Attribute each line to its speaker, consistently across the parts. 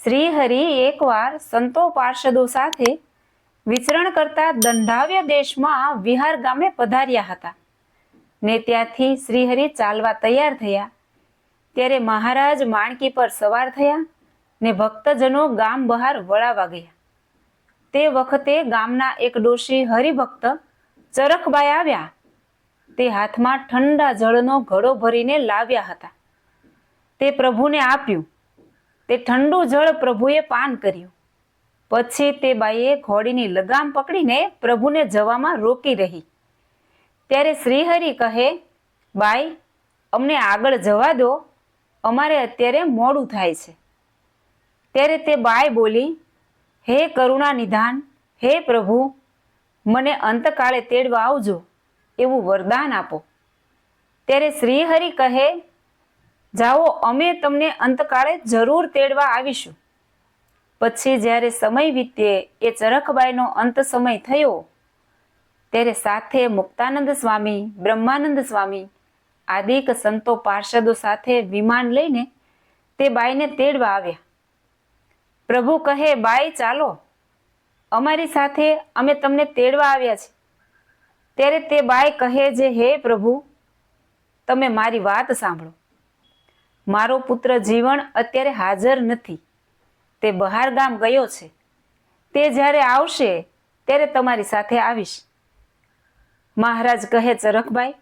Speaker 1: શ્રીહરિ એકવાર સંતો પાર્ષદો સાથે વિચરણ કરતા દંડાવ્ય દેશમાં વિહાર ગામે પધાર્યા હતા ને ત્યાંથી શ્રીહરિ ચાલવા તૈયાર થયા ત્યારે મહારાજ માણકી પર સવાર થયા ને ભક્તજનો ગામ બહાર વળાવા ગયા. તે વખતે ગામના એક ડોશી હરિભક્ત ચરખબાઈ આવ્યા. તે હાથમાં ઠંડા જળનો ઘડો ભરીને લાવ્યા હતા. તે પ્રભુને આપ્યું. તે ઠંડુ જળ પ્રભુએ પાન કર્યું. પછી તે બાઈએ ઘોડીની લગામ પકડીને પ્રભુને જવામાં રોકી રહી. ત્યારે શ્રીહરિ કહે, બાઈ, અમને આગળ જવા દો, અમારે અત્યારે મોડું થાય છે. ત્યારે તે બાઈ બોલી, હે કરુણા નિધાન, હે પ્રભુ, મને અંતકાળે તેડવા આવજો એવું વરદાન આપો. ત્યારે શ્રીહરિ કહે, જાઓ, અમે તમને અંતકાળે જરૂર તેડવા આવીશું. પછી જ્યારે સમય વીતે એ ચરખબાઈનો અંત સમય થયો ત્યારે સાથે મુક્તાનંદ સ્વામી, બ્રહ્માનંદ સ્વામી આદિક સંતો પાર્ષદો સાથે વિમાન લઈને તે બાઈને તેડવા આવ્યા. પ્રભુ કહે, બાઈ ચાલો, અમારી સાથે, અમે તમને તેડવા આવ્યા છીએ. ત્યારે તે બાઈ કહે છે, હે પ્રભુ, તમે મારી વાત સાંભળો. મારો પુત્ર જીવન અત્યારે હાજર નથી. તે બહાર ગામ ગયો છે. તે જ્યારે આવશે ત્યારે તમારી સાથે આવીશ. મહારાજ કહે, ચરખબાઈ,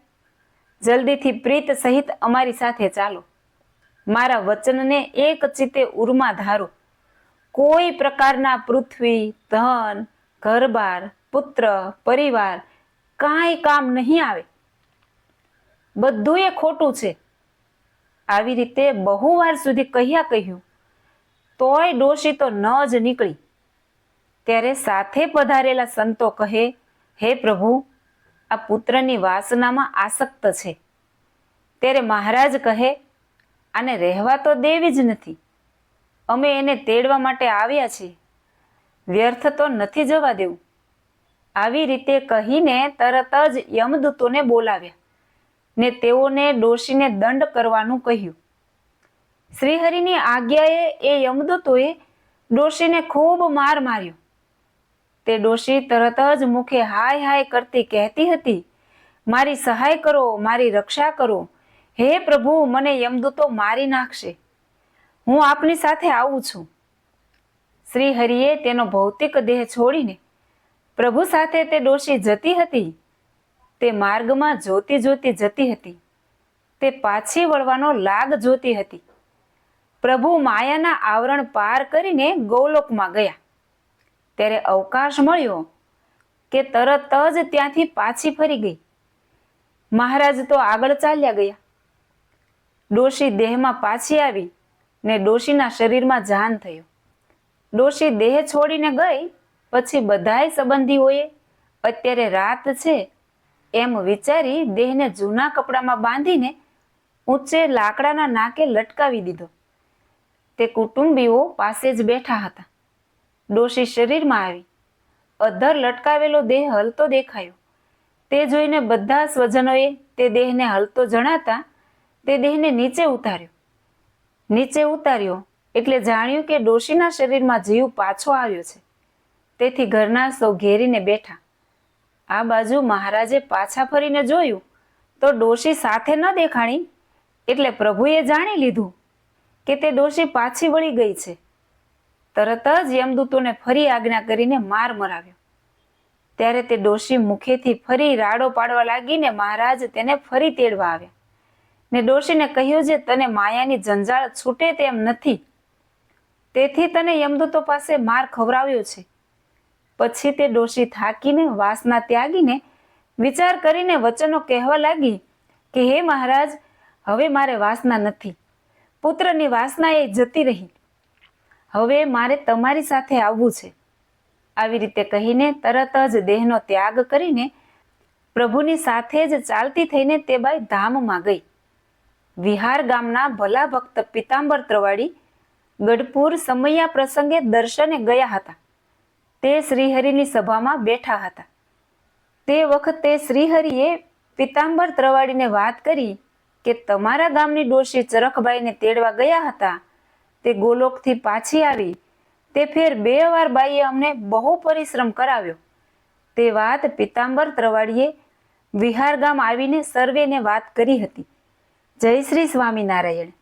Speaker 1: જલ્દીથી પ્રીત સહિત અમારી સાથે ચાલો. મારા વચનને એક ચિત્તે ઉર્મા ધારો. કોઈ પ્રકારના પૃથ્વી, ધન, ઘરબાર, પુત્ર, પરિવાર કાંઈ કામ નહીં આવે. બધું એ ખોટું છે. આવી રીતે બહુ વાર સુધી કહ્યું તોય ડોશી તો ન જ નીકળી. ત્યારે સાથે પધારેલા સંતો કહે, હે પ્રભુ, આ પુત્રની વાસનામાં આસક્ત છે. ત્યારે મહારાજ કહે, આને રહેવા તો દેવી જ નથી. અમે એને તેડવા માટે આવ્યા છીએ. વ્યર્થ તો નથી જવા દેવું. આવી રીતે કહીને તરત જ યમદૂતોને બોલાવ્યા ને તેઓને ડોશીને દંડ કરવાનું કહ્યું. શ્રીહરિની આજ્ઞાએ એ યમદૂતોએ ડોશીને ખૂબ માર માર્યો. તે ડોશી તરત જ મુખે હાય હાય કરતી કહેતી હતી, મારી સહાય કરો, મારી રક્ષા કરો. હે પ્રભુ, મને યમદૂતો મારી નાખશે. હું આપની સાથે આવું છું. શ્રીહરિએ તેનો ભૌતિક દેહ છોડીને પ્રભુ સાથે તે ડોશી જતી હતી. તે માર્ગમાં જોતી જોતી જતી હતી. તે પાછી વળવાનો લાગ જોતી હતી. પ્રભુ માયાના આવરણ પાર કરીને ગોલોકમાં ગયા. ત્યારે અવકાશ મળ્યો કે તરત જ ત્યાંથી પાછી ફરી ગઈ. મહારાજ તો આગળ ચાલ્યા ગયા. ડોશી દેહમાં પાછી આવી ને ડોશીના શરીરમાં જાન થયો. ડોશી દેહ છોડીને ગઈ પછી બધાય સંબંધીઓએ અત્યારે રાત છે એમ વિચારી દેહને જૂના કપડામાં બાંધીને ઊંચે લાકડાના નાકે લટકાવી દીધો. તે કુટુંબીઓ પાસે જ બેઠા હતા. ડોશી શરીરમાં આવી. અધર લટકાવેલો દેહ હલતો દેખાયો. તે જોઈને બધા સ્વજનોએ તે દેહને હલતો જણાતા તે દેહને નીચે ઉતાર્યો. નીચે ઉતાર્યો એટલે જાણ્યું કે ડોશીના શરીરમાં જીવ પાછો આવ્યો છે. તેથી ઘરના સૌ ઘેરીને બેઠા. આ બાજુ મહારાજે પાછા ફરીને જોયું તો ડોશી સાથે ન દેખાણી. એટલે પ્રભુએ જાણી લીધું કે તે ડોશી પાછી વળી ગઈ છે. તરત જ યમદૂતોને ફરી આજ્ઞા કરીને માર મરાવ્યો. ત્યારે તે ડોશી મુખેથી ફરી રાડો પાડવા લાગીને મહારાજ તેને ફરી તેડવા આવ્યા ને ડોશીને કહ્યું, જે તને માયાની જંજાળ છૂટે તેમ નથી, તેથી તને યમદૂતો પાસે માર ખવડાવ્યો છે. પછી તે ડોશી થાકીને વાસના ત્યાગીને વિચાર કરીને વચનો કહેવા લાગી કે હે મહારાજ, હવે મારે વાસના નથી. પુત્રની વાસના એ જતી રહી. હવે મારે તમારી સાથે આવવું છે. આવી રીતે કહીને તરત જ દેહનો ત્યાગ કરીને પ્રભુની સાથે જ ચાલતી થઈને તે બાઈ ધામમાં ગઈ. વિહાર ગામના ભલા ભક્ત પીતાંબર ત્રવાડી ગઢપુર સમૈયા પ્રસંગે દર્શને ગયા હતા. તે શ્રીહરિની સભામાં બેઠા હતા. તે વખતે શ્રીહરિએ પીતાંબર ત્રવાડીને વાત કરી કે તમારા ગામની ડોશી ચરખબાઈને તેડવા ગયા હતા તે ગોલોકથી પાછી આવી તે ફેર 2 વાર બાઈએ અમને બહુ પરિશ્રમ કરાવ્યો. તે વાત પીતાંબર ત્રવાડીએ વિહાર ગામ આવીને સર્વેને વાત કરી હતી. જય શ્રી સ્વામિનારાયણ.